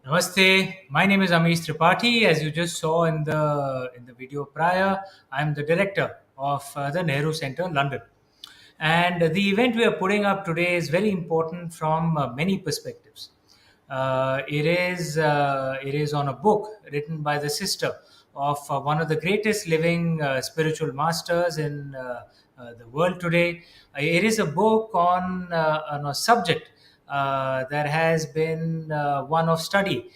Namaste. My name is Amish Tripathi. As you just saw in the video prior, I'm the director of the Nehru Centre, London. And the event we are putting up today is very important from many perspectives. It is on a book written by the sister of one of the greatest living spiritual masters in the world today. It is a book on a subject that has been one of study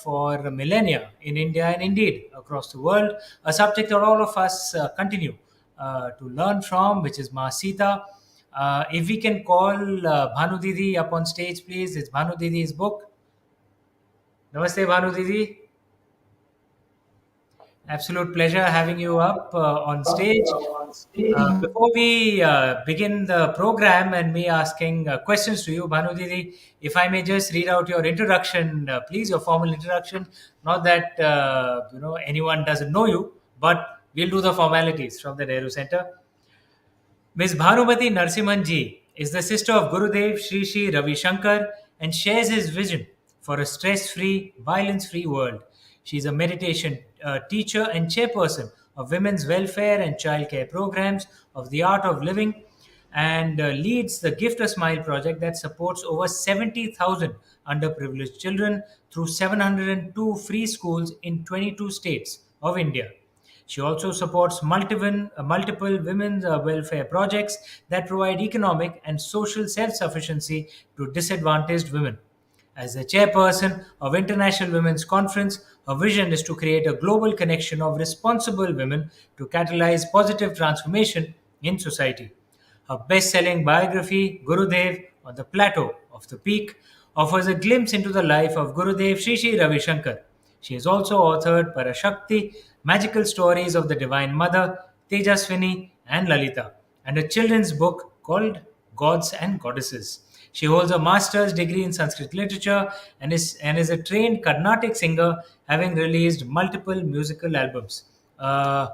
for millennia in India and indeed across the world. A subject that all of us continue to learn from, which is Ma Sita. If we can call Bhanu Didi up on stage, please. It's Bhanu Didi's book. Namaste, Bhanu Didi. Absolute pleasure having you up on stage. Before we begin the program and me asking questions to you, Bhanu Didi, if I may just read out your introduction, please, your formal introduction. Not that anyone doesn't know you, but we'll do the formalities from the Nehru Center. Ms. Bhanumathi Narasimhan ji is the sister of Gurudev Sri Sri Ravi Shankar and shares his vision for a stress free, violence free world. She is a meditation teacher and chairperson of women's welfare and childcare programs of the Art of Living and leads the Gift a Smile project that supports over 70,000 underprivileged children through 702 free schools in 22 states of India. She also supports multiple women's welfare projects that provide economic and social self sufficiency to disadvantaged women. As the chairperson of International Women's Conference, her vision is to create a global connection of responsible women to catalyze positive transformation in society. Her best selling biography, Gurudev on the Plateau of the Peak, offers a glimpse into the life of Gurudev Sri Sri Ravi Shankar. She has also authored Parashakti, Magical Stories of the Divine Mother, Tejaswini, and Lalita, and a children's book called Gods and Goddesses. She holds a master's degree in Sanskrit literature and is a trained Carnatic singer, having released multiple musical albums. A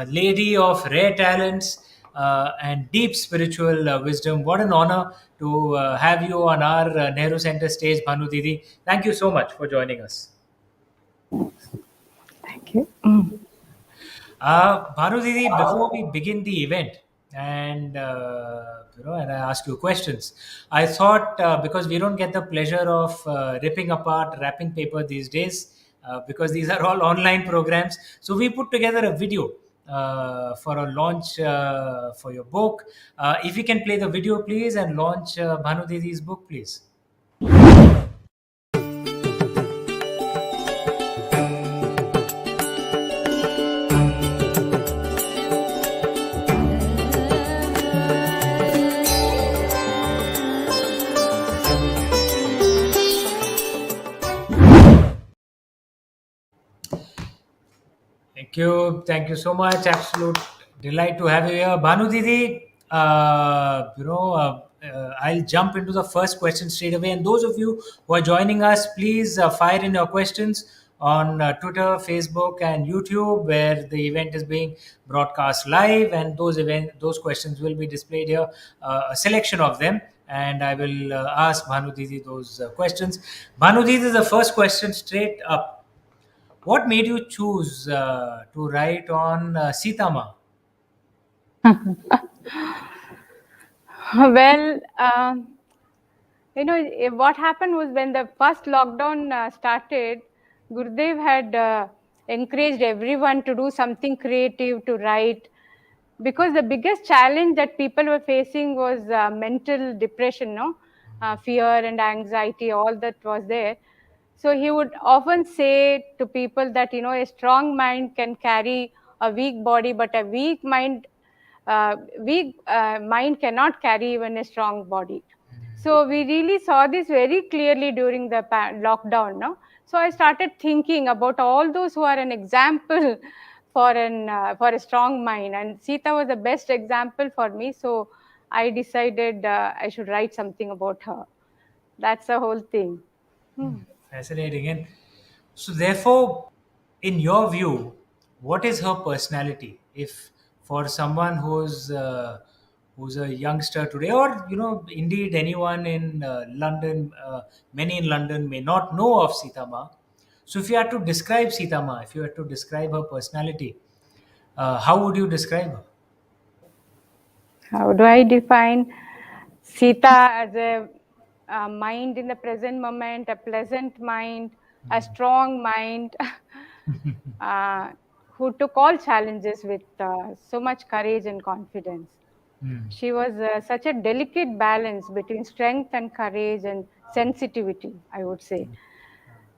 lady of rare talents and deep spiritual wisdom. What an honor to have you on our Nehru Center stage, Bhanu Didi. Thank you so much for joining us. Thank you. Bhanu Didi, before we begin the event and I ask you questions, I thought because we don't get the pleasure of ripping apart wrapping paper these days because these are all online programs, so we put together a video for a launch for your book. If you can play the video, please, and launch Bhanu Didi's book, please. Thank you so much. Absolute delight to have you here, Bhanu Didi. I'll jump into the first question straight away. And those of you who are joining us, please fire in your questions on Twitter, Facebook, and YouTube, where the event is being broadcast live. And those questions will be displayed here, a selection of them. And I will ask Bhanu Didi those questions. Bhanu Didi, the first question straight up. What made you choose to write on Sitama? Well, what happened was when the first lockdown started, Gurudev had encouraged everyone to do something creative, to write, because the biggest challenge that people were facing was mental depression, no? Fear and anxiety, all that was there. So he would often say to people that, a strong mind can carry a weak body, but a weak mind cannot carry even a strong body. So we really saw this very clearly during the lockdown. No? So I started thinking about all those who are an example for a strong mind, and Sita was the best example for me. So I decided I should write something about her. That's the whole thing. Fascinating. And so, therefore, in your view, what is her personality? If for someone who's a youngster today, or indeed anyone in London, many in London may not know of Sita Ma. So, if you had to describe Sita Ma, if you had to describe her personality, how would you describe her? How do I define Sita as a mind in the present moment, a pleasant mind, a strong mind, uh, who took all challenges with so much courage and confidence. Hmm. She was such a delicate balance between strength and courage and sensitivity, I would say.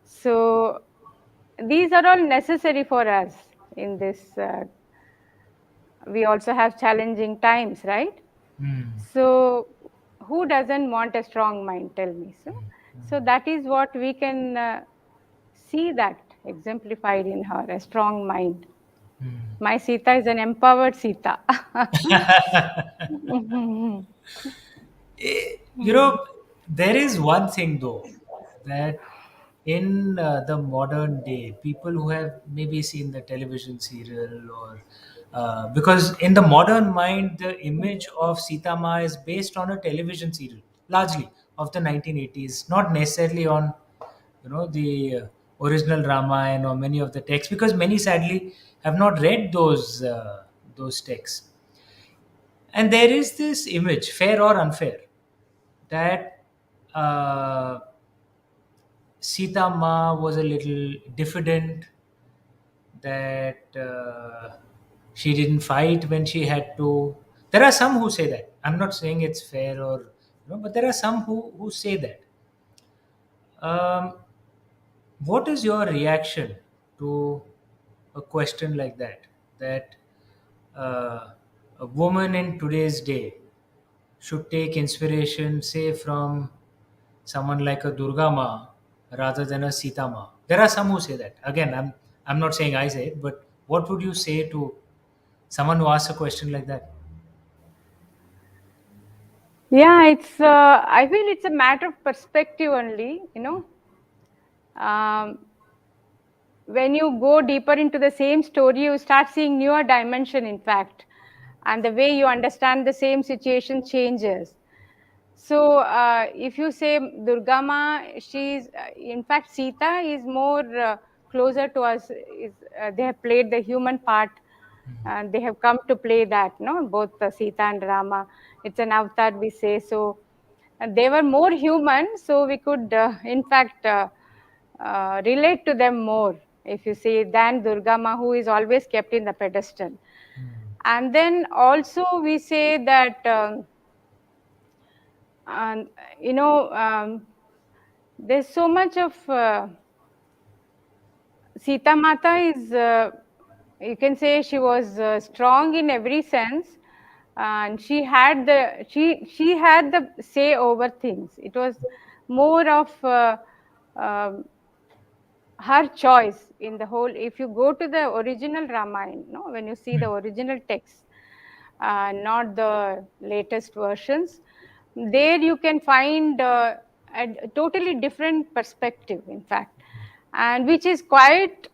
So these are all necessary for us in this. We also have challenging times, right? Hmm. So who doesn't want a strong mind? Tell me. So that is what we can see that exemplified in her, a strong mind. Hmm. My Sita is an empowered Sita. Mhm. You know, there is one thing though, that in the modern day, people who have maybe seen the television serial, or because in the modern mind, the image of Sita Ma is based on a television serial, largely of the 1980s, not necessarily on the original Ramayana or many of the texts, because many sadly have not read those texts. And there is this image, fair or unfair, that uh, Sita Ma was a little diffident, that she didn't fight when she had to. There are some who say that. I'm not saying it's fair, or but there are some who say that. Um, what is your reaction to a question like that? That a woman in today's day should take inspiration, say, from someone like a Durga Ma rather than a Sita Ma. There are some who say that. Again, I'm not saying I say it, but what would you say to someone who asks a question like that? Yeah, I feel it's a matter of perspective only. Um, when you go deeper into the same story, you start seeing newer dimension, in fact, and the way you understand the same situation changes. So, if you say Durgama, she's in fact Sita is more closer to us. They have played the human part, and they have come to play that. No, both Sita and Rama. It's an avatar, we say. So, they were more human, so we could, in fact, relate to them more. If you say than Durgama, who is always kept in the pedestal, and then also we say that. And there's so much of Sita Mata is, you can say, she was strong in every sense, and she had the say over things. It was more of um her choice in the whole. If you go to the original Ramayana, no, when you see the original text, not the latest versions, there you can find a totally different perspective, in fact, and which is quite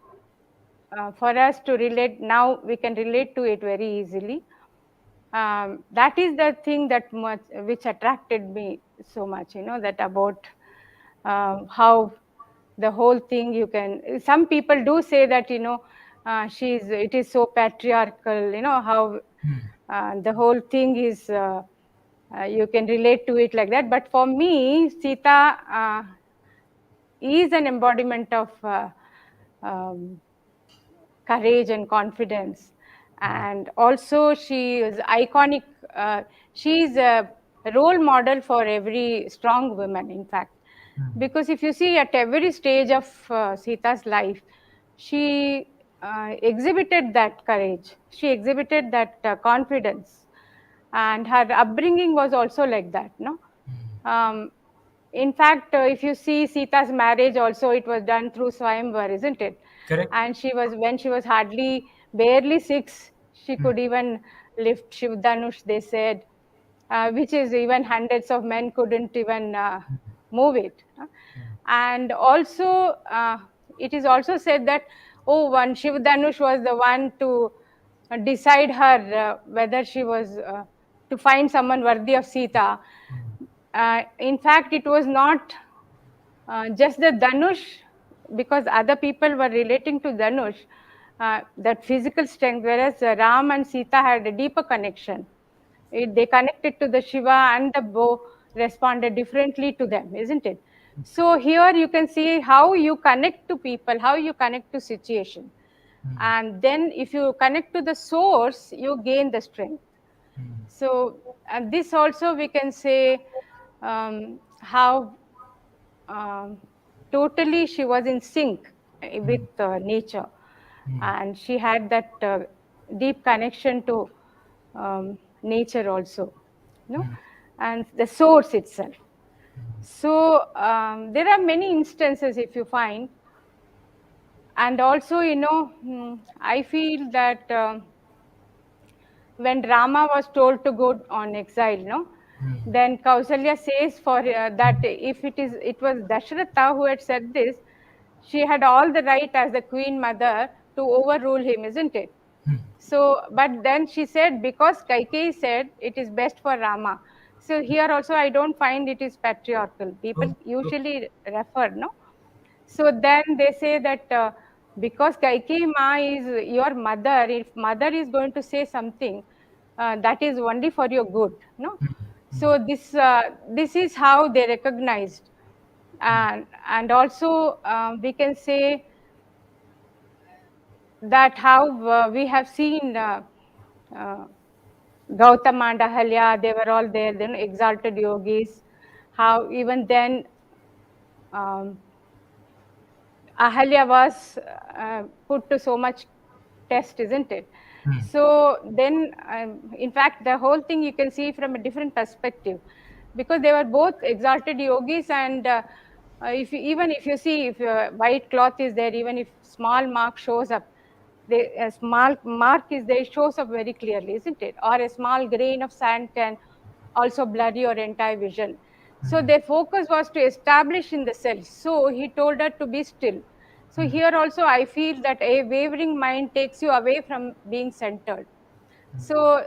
for us to relate. Now we can relate to it very easily. That is the thing that much which attracted me so much, that about how the whole thing. You can, some people do say that, it is so patriarchal, how the whole thing is, you can relate to it like that. But for me, Sita is an embodiment of um, courage and confidence, and also she is iconic. She's a role model for every strong woman, in fact, because if you see at every stage of Sita's life, she exhibited that courage, she exhibited that confidence, and her upbringing was also like that, no. um, in fact, if you see Sita's marriage also, it was done through Swayamvar, isn't it? Correct. And when she was hardly barely 6, she Hmm. could even lift Shiv Dhanush, they said, which is even hundreds of men couldn't even move it. And also, it is also said that, oh, one Shiv Dhanush was the one to decide her whether she was to find someone worthy of Sita. In fact, it was not just the Dhanush, because other people were relating to Dhanush, that physical strength, whereas Ram and Sita had a deeper connection. They connected to the Shiva, and the bow responded differently to them, isn't it? So here you can see how you connect to people, how you connect to situation. And then if you connect to the source, you gain the strength. So, and this also we can say how um, totally she was in sync with nature, and she had that deep connection to nature also, you know, and the source itself. So there are many instances if you find, and also I feel that when Rama was told to go on exile, no, then Kausalya says for that if it was Dasharatha who had said this, she had all the right as the queen mother to overrule him, isn't it? So, but then she said because Kaikeyi said it is best for Rama. So here also I don't find it is patriarchal. People Oh, oh, usually refer, no. So then they say that because Kaikeyi Ma is your mother, if mother is going to say something, that is only for your good, no. So this is how they recognized, and also we can say that how we have seen uh, Gautama and Ahalya, they were all there, then exalted yogis, how even then um, Ahalya was put to so much test, isn't it? So then, in fact, the whole thing you can see from a different perspective, because they were both exalted yogis, and if you, even if you see if white cloth is there, even if small mark shows up, a small mark is there, it shows up very clearly, isn't it? Or a small grain of sand can also blur your entire vision. So their focus was to establish in the self. So he told her to be still. So here also I feel that a wavering mind takes you away from being centered. So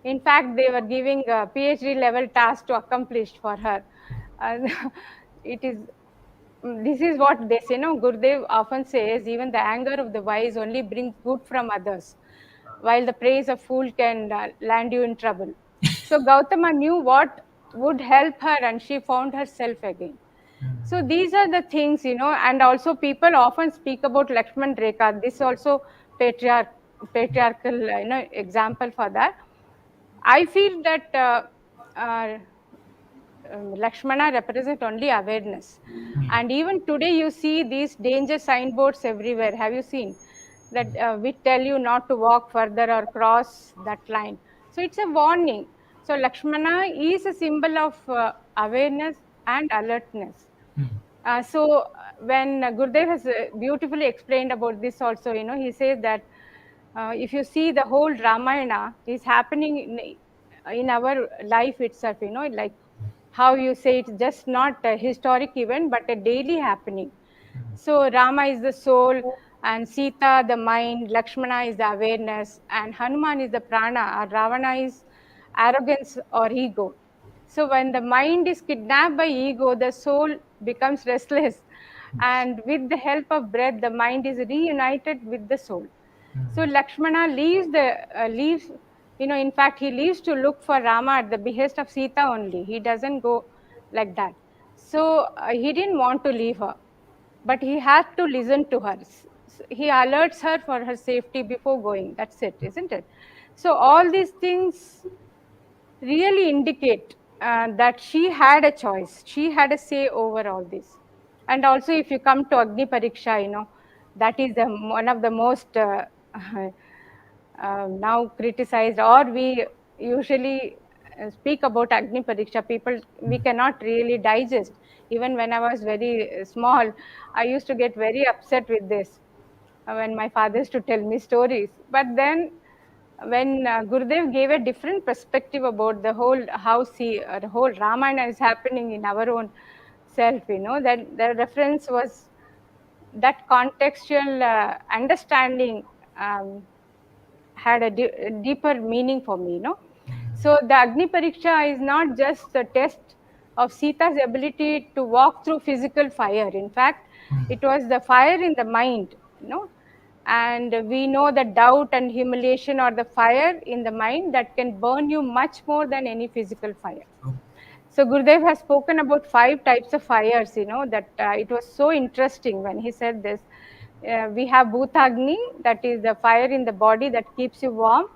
in fact, they were giving a PhD level task to accomplish for her. And it is this is what they say. No, Gurudev often says even the anger of the wise only brings good from others, while the praise of fool can land you in trouble. So Gautama knew what would help her, and she found herself again. So these are the things, and also people often speak about Lakshman Rekha. This also patriarch, patriarchal, example for that. I feel that uh, Lakshmana represent only awareness. And even today, you see these danger signboards everywhere. Have you seen that we tell you not to walk further or cross that line? So it's a warning. So Lakshmana is a symbol of awareness and alertness. So when Gurudev has beautifully explained about this also, he says that if you see the whole Ramayana is happening in our life itself, like how you say it's just not a historic event, but a daily happening. So Rama is the soul, and Sita the mind, Lakshmana is the awareness, and Hanuman is the prana, or Ravana is arrogance or ego. So when the mind is kidnapped by ego, the soul becomes restless, and with the help of breath, the mind is reunited with the soul. So Lakshmana leaves, in fact, he leaves to look for Rama at the behest of Sita only. He doesn't go like that. So he didn't want to leave her, but he had to listen to her. He alerts her for her safety before going. That's it, isn't it? So all these things really indicate that she had a choice. She had a say over all this. And also, if you come to Agni Pariksha, that is one of the most now criticized, or we usually speak about Agni Pariksha. People, we cannot really digest. Even when I was very small, I used to get very upset with this when my father used to tell me stories. But then when Gurudev gave a different perspective about the whole the whole Ramayana is happening in our own self, that the reference was that contextual understanding um, had a deeper meaning for me, So the Agni Pariksha is not just the test of Sita's ability to walk through physical fire. In fact, it was the fire in the mind, you know. And we know that doubt and humiliation are the fire in the mind that can burn you much more than any physical fire. So Gurudev has spoken about 5 types of fires, that it was so interesting when he said this. We have Bhutagni, that is the fire in the body that keeps you warm.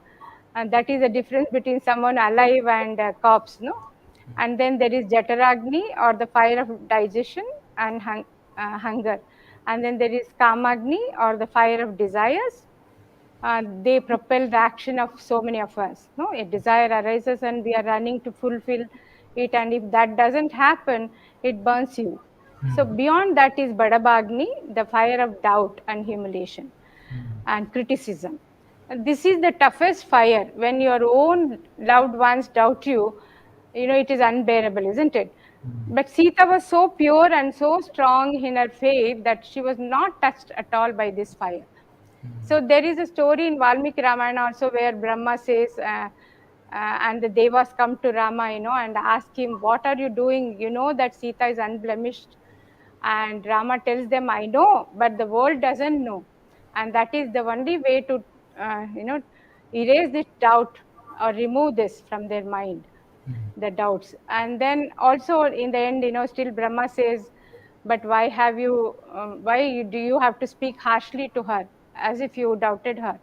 And that is the difference between someone alive and a corpse, no? And then there is Jataragni, or the fire of digestion and hunger. And then there is Kamagni, or the fire of desires. They propel the action of so many of us. No, a desire arises and we are running to fulfill it, and if that doesn't happen, it burns you. So beyond that is Badabagni, the fire of doubt and humiliation and criticism. And this is the toughest fire. When your own loved ones doubt you, it is unbearable, isn't it? But Sita was so pure and so strong in her faith that she was not touched at all by this fire. So there is a story in Valmiki Ramayana also where Brahma says, and the Devas come to Rama, and ask him, "What are you doing? You know that Sita is unblemished." And Rama tells them, "I know, but the world doesn't know." And that is the only way to, erase this doubt or remove this from their mind, the doubts. And then also in the end, still Brahma says, "But why do you have to speak harshly to her, as if you doubted her?"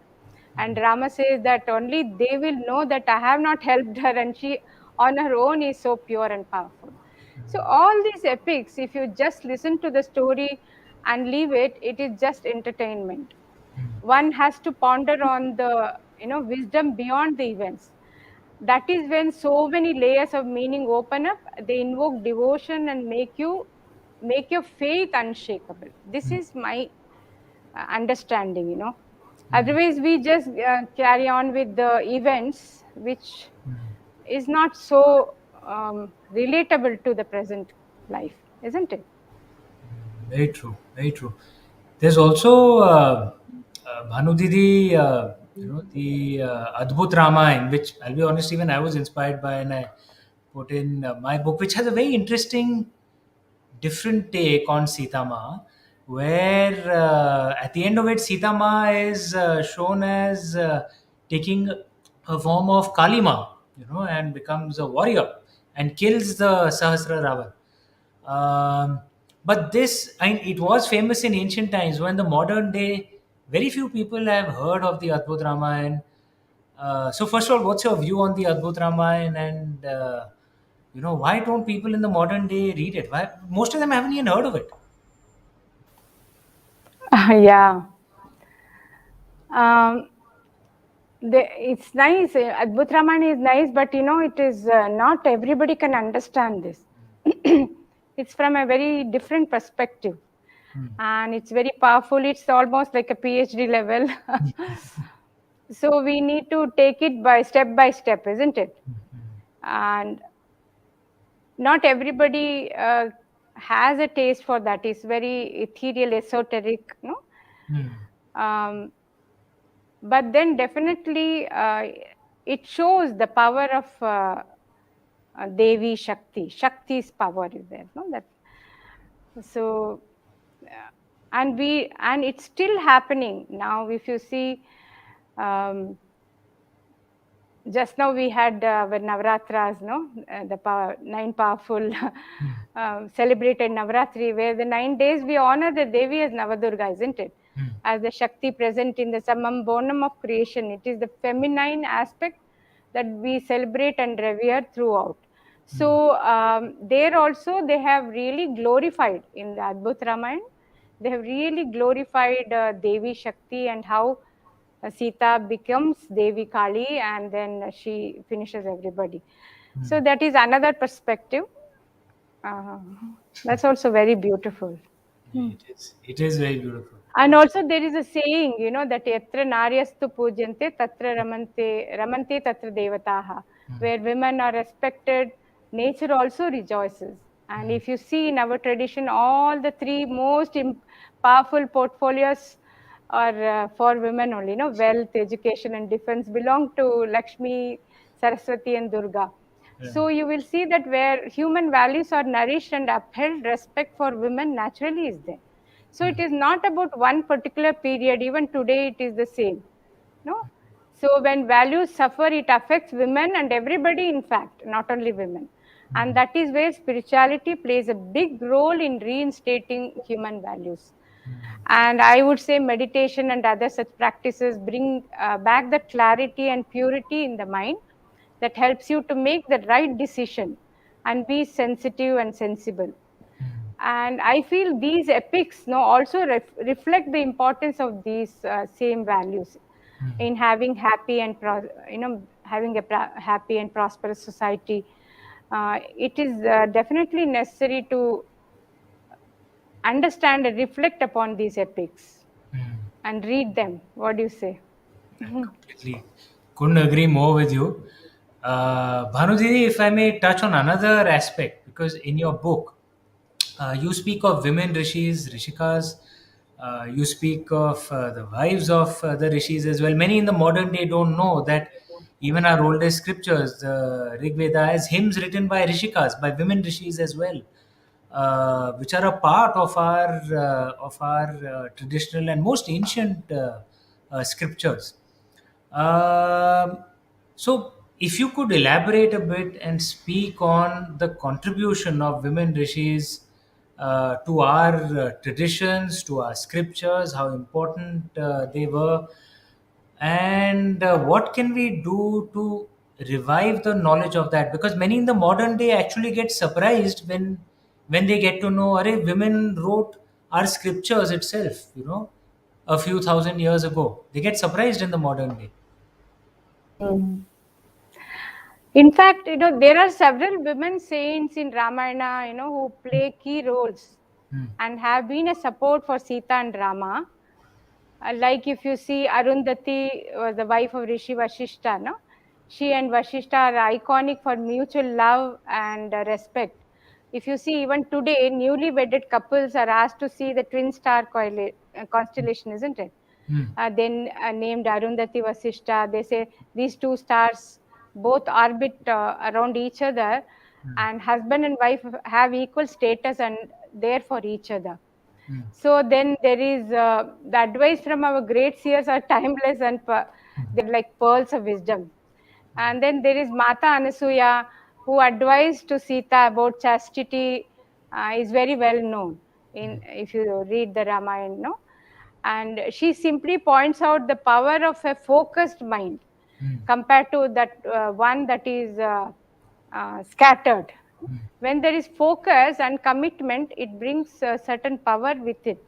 And Rama says that only they will know that I have not helped her, and she on her own is so pure and powerful. So all these epics, if you just listen to the story and leave it, it is just entertainment. One has to ponder on the wisdom beyond the events. That is when so many layers of meaning open up. They invoke devotion and make your faith unshakable. This is my understanding. Otherwise we just carry on with the events, which is not so relatable to the present life, isn't it? Very true. Very true. There's also Bhanu Didi, the Adbhut Rama, in which I'll be honest, even I was inspired by, and I put in my book, which has a very interesting, different take on Sita Ma, where at the end of it, Sita Ma is shown as taking a form of Kalima, and becomes a warrior and kills the Sahasra Ravan. Um, but it was famous in ancient times. When the modern day, very few people have heard of the Adbhut Ramayan. So, first of all, what's your view on the Adbhut Ramayan, and why don't people in the modern day read it? Why most of them haven't even heard of it? Yeah. um, it's nice. Adbhut Raman is nice, but it is not everybody can understand this. It's from a very different perspective, and it's very powerful. It's almost like a PhD level. So we need to take it by step, isn't it? And not everybody has a taste for that. It's very ethereal, esoteric, um, but then definitely it shows the power of Devi Shakti. Shakti's power is there, no? That so, and it's still happening now. If you see, um, just now we had our Navratras, no, the 9 powerful celebrated Navratri, where the 9 days we honor the Devi as Navadurga, isn't it? As the Shakti present in the Samam Bonam of creation. It is the feminine aspect that we celebrate and revere throughout. So there also they have really glorified in the Adbhut Ramayana. They have really glorified Devi Shakti, and how Sita becomes Devi Kali, and then she finishes everybody. So that is another perspective. Uh, that's also very beautiful. Hmm. It is. It is very beautiful. And also there is a saying, that yatra naryastu pujyante tatra ramante tatra devataha, where women are respected, nature also rejoices. And if you see in our tradition, all the three most powerful portfolios are for women only. Wealth, education, and defense belong to Lakshmi, Saraswati and Durga. Yeah. So you will see that where human values are nourished and upheld, respect for women naturally is there. So it is not about one particular period. Even today, it is the same. No. So when values suffer, it affects women and everybody, in fact, not only women. And that is where spirituality plays a big role in reinstating human values. And I would say meditation and other such practices bring back the clarity and purity in the mind that helps you to make the right decision and be sensitive and sensible. And I feel these epics also reflect the importance of these same values in having happy and having a happy and prosperous society. It is definitely necessary to understand and reflect upon these epics and read them. What do you say? I completely couldn't agree more with you. Bhanudidi, if I may touch on another aspect, because in your book, you speak of women rishis, rishikas, you speak of the wives of the rishis as well. Many in the modern day don't know that even our oldest scriptures, the Rig Veda, has hymns written by rishikas, by women rishis as well, which are a part of our traditional and most ancient scriptures. Um, so, if you could elaborate a bit and speak on the contribution of women rishis to our traditions, to our scriptures, how important they were, and what can we do to revive the knowledge of that? Because many in the modern day actually get surprised when they get to know, Arey, women wrote our scriptures itself, a few thousand years ago. They get surprised in the modern day. Mhm. In fact, there are several women saints in Ramayana, who play key roles Hmm. and have been a support for Sita and Rama. Like if you see Arundhati was the wife of Rishi Vashishta, no? She and Vashishta are iconic for mutual love and respect. If you see even today, newly wedded couples are asked to see the twin star constellation, isn't it? Hmm. Then named Arundhati Vasishta. They say these two stars both orbit around each other, and husband and wife have equal status and there for each other. Hmm. So then there is the advice from our great seers are timeless and they're like pearls of wisdom. And then there is Mata Anasuya, who advised to Sita about chastity, is very well known in if you read the Ramayana. No? And she simply points out the power of a focused mind Hmm. compared to that one that is scattered. When there is focus and commitment, it brings certain power with it.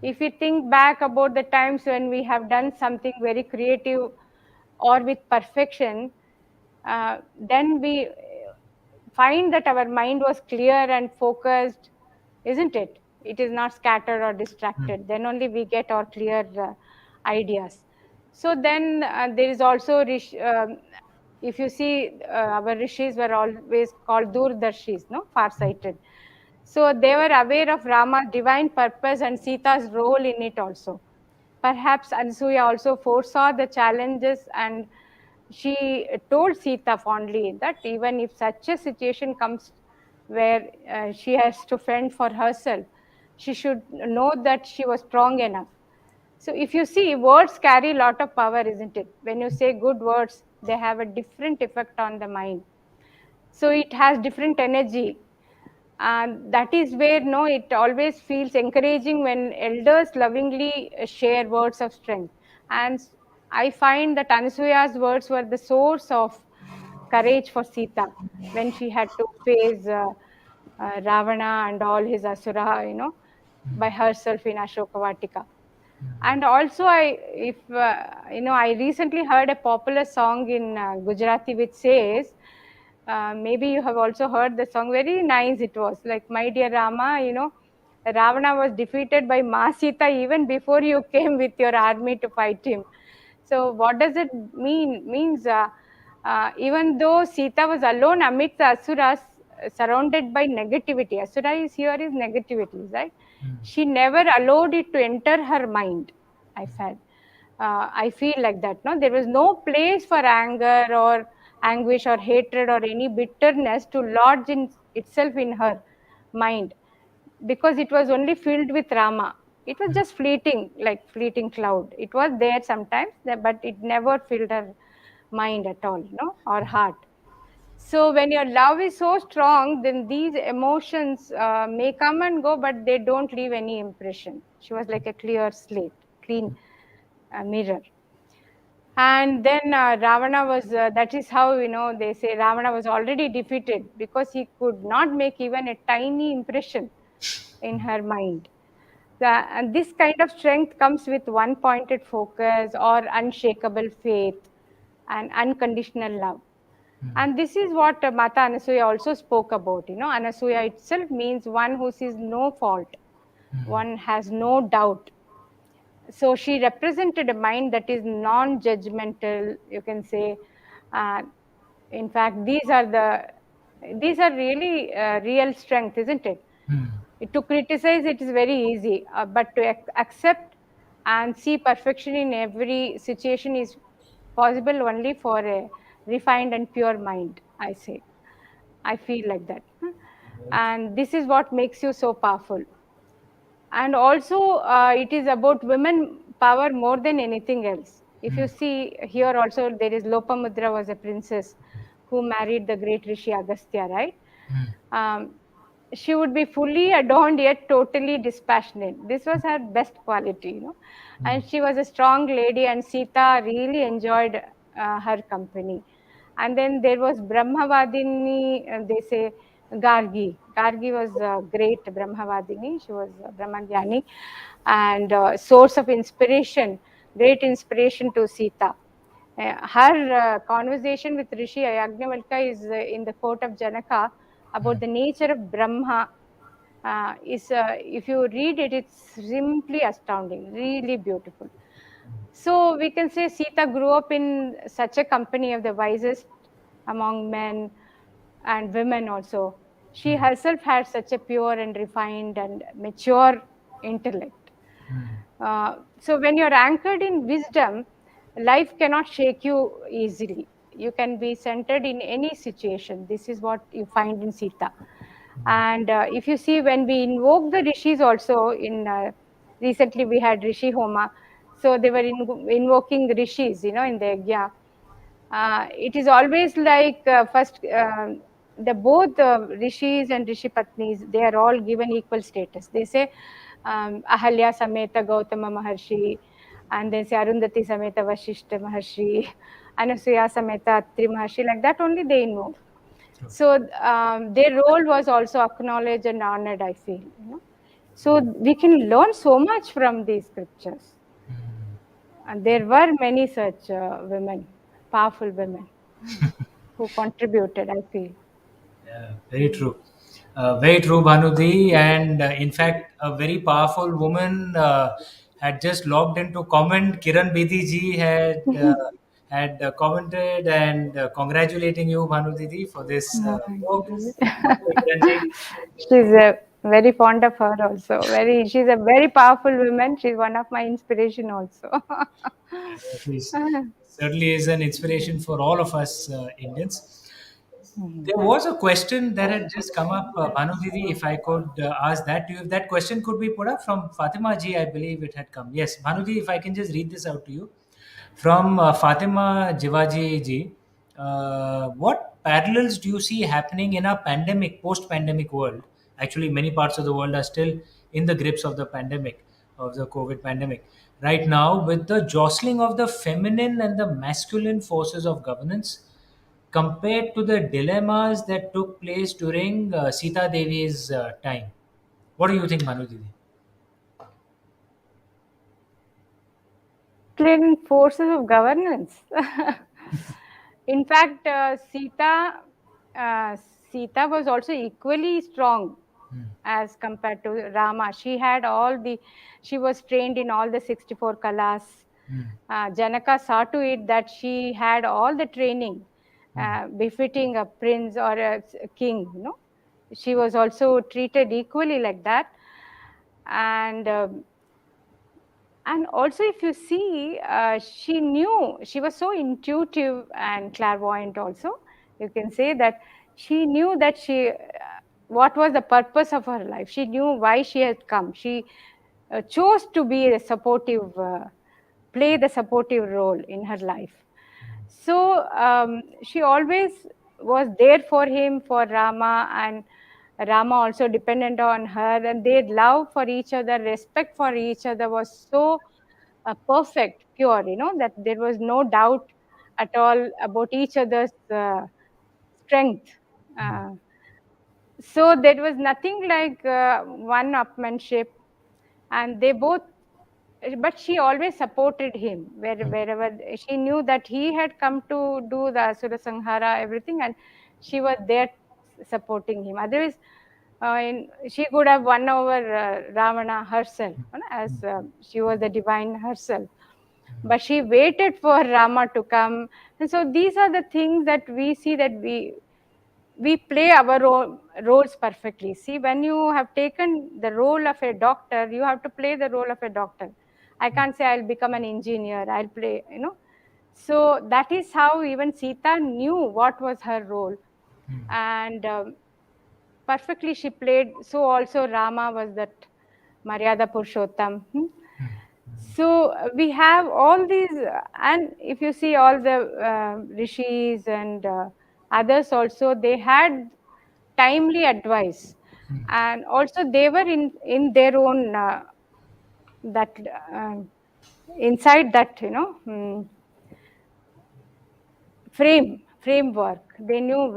If we think back about the times when we have done something very creative or with perfection, then we find that our mind was clear and focused, isn't it? It is not scattered or Hmm. distracted. Then only we get our clear ideas. So then there is also if you see our rishis were always called durdarshis, no, far-sighted. So they were aware of Rama's divine purpose and Sita's role in it also. Perhaps Ansuya also foresaw the challenges, and she told Sita fondly that even if such a situation comes where she has to fend for herself, she should know that she was strong enough. So if you see, words carry a lot of power, isn't it? When you say good words, they have a different effect on the mind. So it has different energy. And that is where no, it always feels encouraging when elders lovingly share words of strength. And I find that Anasuya's words were the source of courage for Sita when she had to face Ravana and all his asura, by herself in Ashokavatika. And also I recently heard a popular song in Gujarati which says, maybe you have also heard the song, very nice it was, like, my dear Rama, Ravana was defeated by Ma Sita even before you came with your army to fight him. So what does it means even though Sita was alone amidst the asuras, surrounded by negativity, asura is here is negativity, right? She never allowed it to enter her mind. I felt I feel like that, no, there was no place for anger or anguish or hatred or any bitterness to lodge in itself in her mind, because it was only filled with Rama. It was just fleeting, like fleeting cloud. It was there sometimes, but it never filled her mind at all, or heart. So when your love is so strong, then these emotions may come and go, but they don't leave any impression. She was like a clear slate, clean mirror. And then Ravana was, that is how, they say Ravana was already defeated because he could not make even a tiny impression in her mind. And this kind of strength comes with one pointed focus or unshakable faith and unconditional love. And this is what Mata Anasuya also spoke about. Anasuya itself means one who sees no fault, one has no doubt. So she represented a mind that is non-judgmental, you can say. uh, in fact, these are really real strength, isn't it? To criticize it is very easy, but to accept and see perfection in every situation is possible only for a refined and pure mind, I say. I feel like that. And this is what makes you so powerful. And also, it is about women power more than anything else. If you see here also, there is Lopamudra was a princess who married the great Rishi Agastya, right? um, she would be fully adorned yet totally dispassionate. This was her best quality, and she was a strong lady, and Sita really enjoyed her company. And then there was Brahmavadini, they say Gargi. Gargi was a great Brahmavadini. She was a Brahmagyani and source of inspiration, great inspiration to Sita. Her conversation with Rishi Yagnavalkya is in the court of Janaka about the nature of Brahma. Is If you read it, it's simply astounding, really beautiful. So we can say Sita grew up in such a company of the wisest among men and women also. She herself had such a pure and refined and mature intellect. So when you're anchored in wisdom, life cannot shake you easily. You can be centered in any situation. This is what you find in Sita. And if you see, when we invoke the rishis also, in recently we had Rishi Homa, so they were invoking rishis, in the yajna. It is always like first, the both rishis and rishi patnis, they are all given equal status. They say Ahalya Sameta Gautama Maharshi, and then say Arundhati Sameta Vashishta Maharshi, Anasuya Sameta Atri Maharshi, like that only they invoke. So their role was also acknowledged and honored, I feel. So we can learn so much from these scriptures. And there were many such women, powerful women, who contributed, I feel. Yeah, very true. Very true, Bhanudi. And in fact, a very powerful woman had just logged into comment. Kiran Bedi ji had commented and congratulating you, Bhanudi, for this Thank book. you. Presenting. She's very fond of her also. She's a very powerful woman. She's one of my inspiration also. She's certainly is an inspiration for all of us Indians. There was a question that had just come up, Bhanu Didi, if I could ask that to you. If that question could be put up from Fatima ji, I believe it had come. Yes, Bhanu Didi, if I can just read this out to you. From Fatima Jivaji ji, what parallels do you see happening in our pandemic, post-pandemic world? Actually, many parts of the world are still in the grips of the pandemic, of the COVID pandemic. Right now, with the jostling of the feminine and the masculine forces of governance, compared to the dilemmas that took place during Sita Devi's time. What do you think, Manu Didi? Clearing forces of governance. In fact, uh, Sita was also equally strong as compared to Rama. She was trained in all the 64 kalas. Janaka saw to it that she had all the training befitting a prince or a king. She was also treated equally like that. And And also, if you see, she knew, she was so intuitive and clairvoyant also. You can say that she knew that what was the purpose of her life. She knew why she had come. She chose to be a supportive, play the supportive role in her life. So she always was there for him, for Rama, and Rama also dependent on her, and their love for each other, respect for each other was so perfect, pure, that there was no doubt at all about each other's strength. Uh, so there was nothing like one upmanship, and they both, but she always supported him wherever she knew that he had come to do the Asura Sanghara, everything, and she was there supporting him. Otherwise, she could have won over Ravana herself, as she was the divine herself. But she waited for Rama to come. And so these are the things that we see, that we play our roles perfectly. See, when you have taken the role of a doctor, you have to play the role of a doctor. I can't say I'll become an engineer, I'll play. So that is how even Sita knew what was her role. And perfectly she played. So also Rama was that Maryada Purushottam. So we have all these, and if you see all the rishis and others also, they had timely advice, and also they were in their own that inside that framework. They knew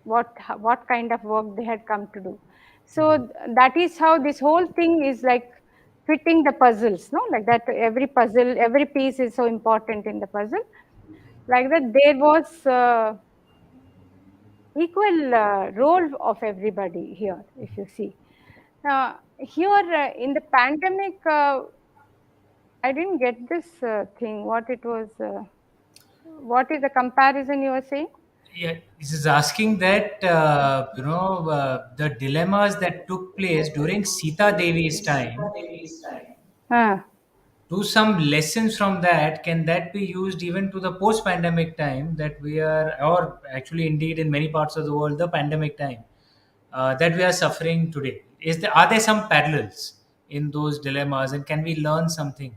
what kind of work they had come to do. So that is how this whole thing is like fitting the puzzles, no, like that every puzzle, every piece is so important in the puzzle. Like that, there was equal role of everybody here, if you see. Here in the pandemic, I didn't get this thing, what it was, what is the comparison you were saying? Yeah, this is asking that the dilemmas that took place during Sita Devi's time. Ah. Do some lessons from that, can that be used even to the post-pandemic time that we are, or actually indeed in many parts of the world, the pandemic time that we are suffering today? Are there some parallels in those dilemmas, and can we learn something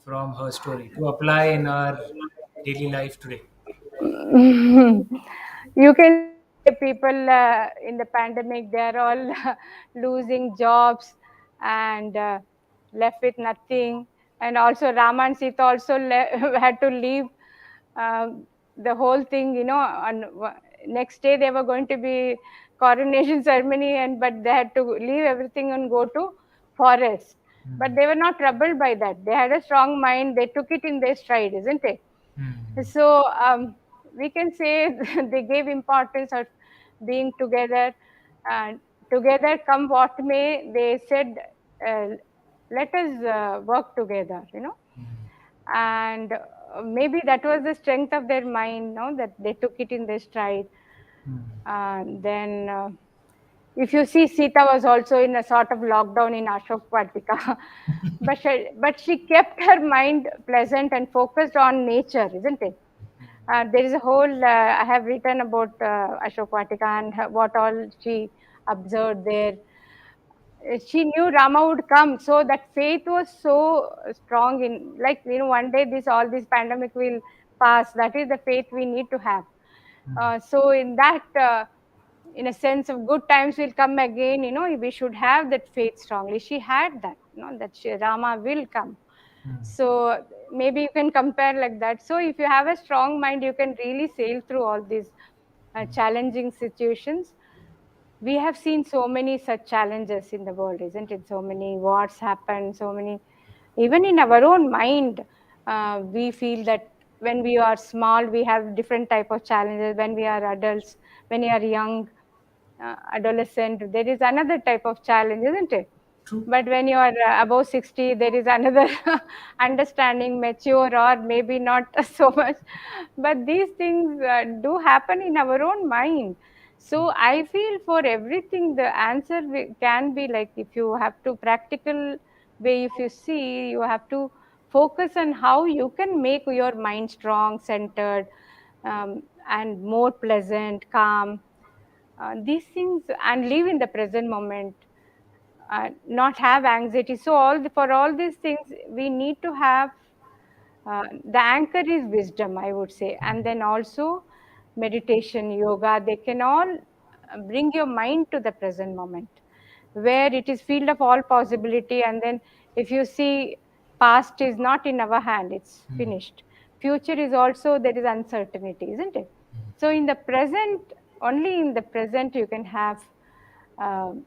from her story to apply in our daily life today? You can say people in the pandemic, they are all losing jobs and left with nothing. And also Rama and Sita also had to leave the whole thing, on next day they were going to be coronation ceremony, and but they had to leave everything and go to forest. But they were not troubled by that. They had a strong mind, they took it in their stride, isn't it? So we can say they gave importance of being together, and together come what may. They said, uh, "Let us work together," and maybe that was the strength of their mind, no, that they took it in their stride. Then if you see, Sita was also in a sort of lockdown in Ashok Vatika, but she kept her mind pleasant and focused on nature, isn't it? There is a whole I have written about Ashok Vatika and what all she observed there. She knew Rama would come, so that faith was so strong in, like, one day this pandemic will pass. That is the faith we need to have. So in that, in a sense of good times will come again. We should have that faith strongly. She had that, that Rama will come. So maybe you can compare like that. So if you have a strong mind, you can really sail through all these challenging situations. We have seen so many such challenges in the world, isn't it? So many wars happen, so many, even in our own mind, we feel that when we are small, we have different type of challenges. When we are adults, when we are young, adolescent, there is another type of challenge, isn't it? True. But when you are above 60, there is another understanding, mature, or maybe not so much. But these things do happen in our own mind. So I feel for everything, the answer can be like, if you have to practical way, if you see, you have to focus on how you can make your mind strong, centered, and more pleasant, calm. These things, and live in the present moment, not have anxiety. So for all these things, we need to have, the anchor is wisdom, I would say, and then also meditation, yoga. They can all bring your mind to the present moment, where it is field of all possibility. And then, if you see, past is not in our hand; it's finished. Future is also, there is uncertainty, isn't it? So in the present, only in the present you can have, um,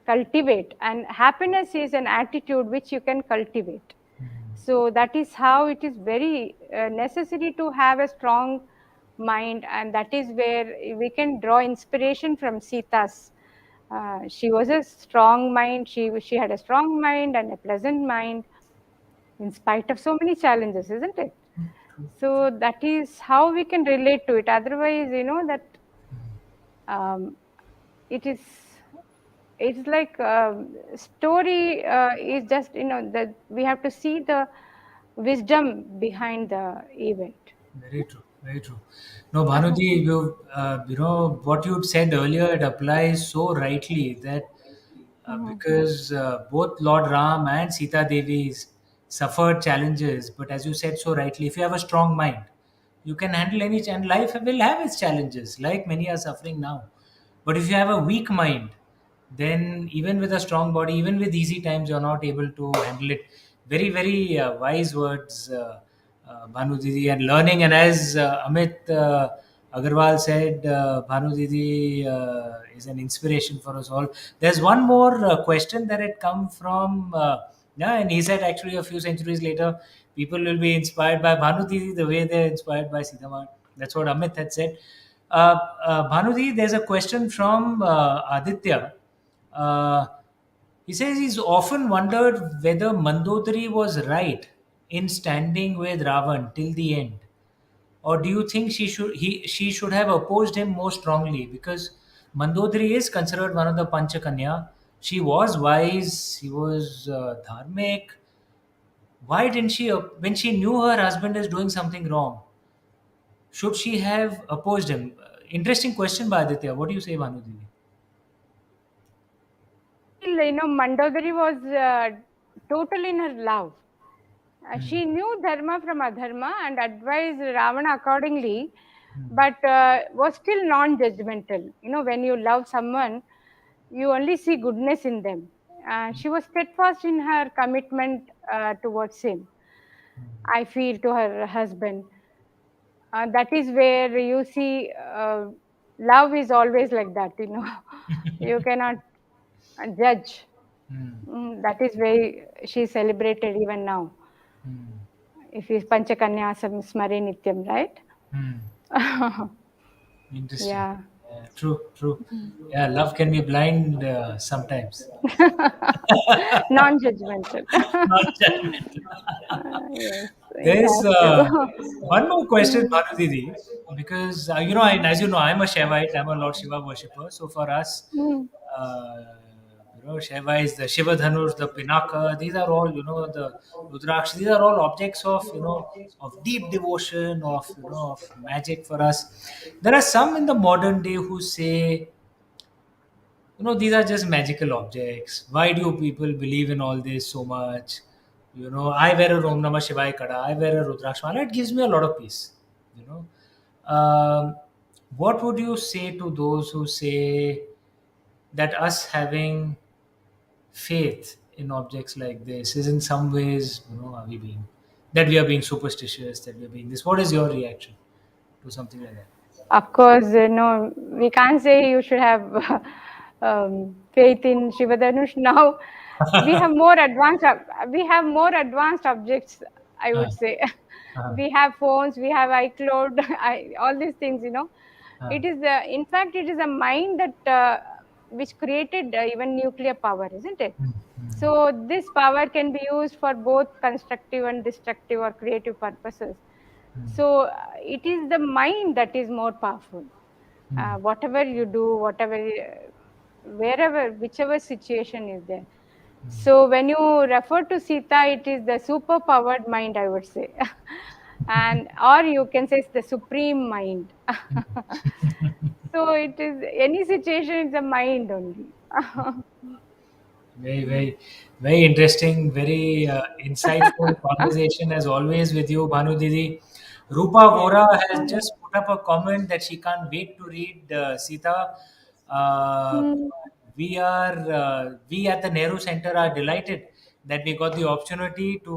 cultivate, and happiness is an attitude which you can cultivate. So that is how it is very necessary to have a strong mind, and that is where we can draw inspiration from Sita's. She was a strong mind. She had a strong mind and a pleasant mind in spite of so many challenges, isn't it? So that is how we can relate to it. Otherwise, that, um, it is, it's like, story is just, that we have to see the wisdom behind the event. Very true. Very true. No, Bhanuji, what you said earlier, it applies so rightly that Mhm. because both Lord Ram and Sita Devi suffered challenges, but as you said so rightly, if you have a strong mind, you can handle any and life will have its challenges, like many are suffering now. But if you have a weak mind, then even with a strong body, even with easy times, you're not able to handle it. Very, very wise words, Bhanu Didi, and learning. And as Amit Agarwal said, Bhanu Didi is an inspiration for us all. There's one more question that had come from, yeah, and he said actually a few centuries later, people will be inspired by Bhanu Didi the way they're inspired by Sitaman. That's what Amit had said. Bhanu Didi, there's a question from Aditya. Uh, he says he's often wondered whether Mandodari was right in standing with Ravan till the end, or do you think she should have opposed him more strongly? Because Mandodari is considered one of the Panchakanya. She was wise. She was dharmic. Why didn't she, when she knew her husband is doing something wrong, should she have opposed him? Interesting question by Aditya. What do you say, Bhanu Devi? Still, Mandodari was total in her love. She knew dharma from adharma and advised Ravana accordingly, but was still non-judgmental. When you love someone, you only see goodness in them. She was steadfast in her commitment towards him, I feel, to her husband. That is where you see, love is always like that. You cannot judge. That is why she is celebrated even now. If is Panchakanyasam Smare Nityam, right? Hmm. Interesting. Yeah. Yeah, true, true. Yeah, love can be blind sometimes. Non-judgmental. Not judgmental. Yes, it There's has to. one more question, Mm, Bhanu Didi, because as you know, I'm a Shaivite, I'm a Lord Shiva worshipper. So for us, mm. uh, Shiva is the Shiva Dhanush, the Pinaka. These are all, the Rudraksh. These are all objects of, of deep devotion, of magic for us. There are some in the modern day who say, these are just magical objects. Why do people believe in all this so much? I wear a Om Namah Shivaya kada, I wear a Rudrakshmala. It gives me a lot of peace. You know, um, what would you say to those who say that us having faith in objects like this is in some ways, are we being that we are being superstitious, that we are being this? What is your reaction to something like that? Of course, we can't say you should have faith in Shiva Dhanush now. We have more advanced. We have more advanced objects, I Uh, would say. uh, We have phones. We have iCloud. All these things. uh, It is. In fact, it is a mind that which created even nuclear power, isn't it? mm, So this power can be used for both constructive and destructive or creative purposes. So it is the mind that is more powerful. mm, Whatever you do, whatever, wherever, whichever situation is there. So when you refer to Sita, it is the super powered mind, I would say. And or you can say it's the supreme mind. So it is any situation, it's the mind only. Very, very, very interesting, very insightful conversation as always with you, Bhanu Didi. Rupa Yes. Vora has just put up a comment that she can't wait to read Sita. Uh, Hmm. we at the Nehru Center are delighted that we got the opportunity to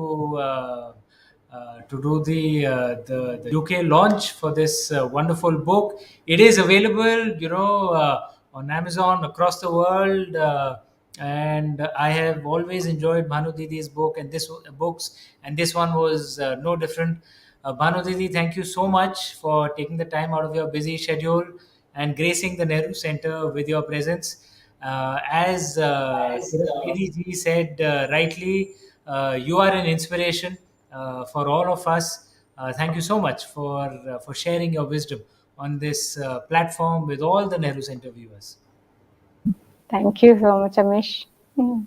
do the UK launch for this wonderful book. It is available, on Amazon across the world. And I have always enjoyed Bhanu Didi's book and this books, and this one was no different. Bhanu Didi, thank you so much for taking the time out of your busy schedule and gracing the Nehru Center with your presence. As Tripathi ji said rightly, you are an inspiration for all of us. Thank you so much for sharing your wisdom on this platform with all the Nehru Center viewers. Thank you so much, Amish. Hmm.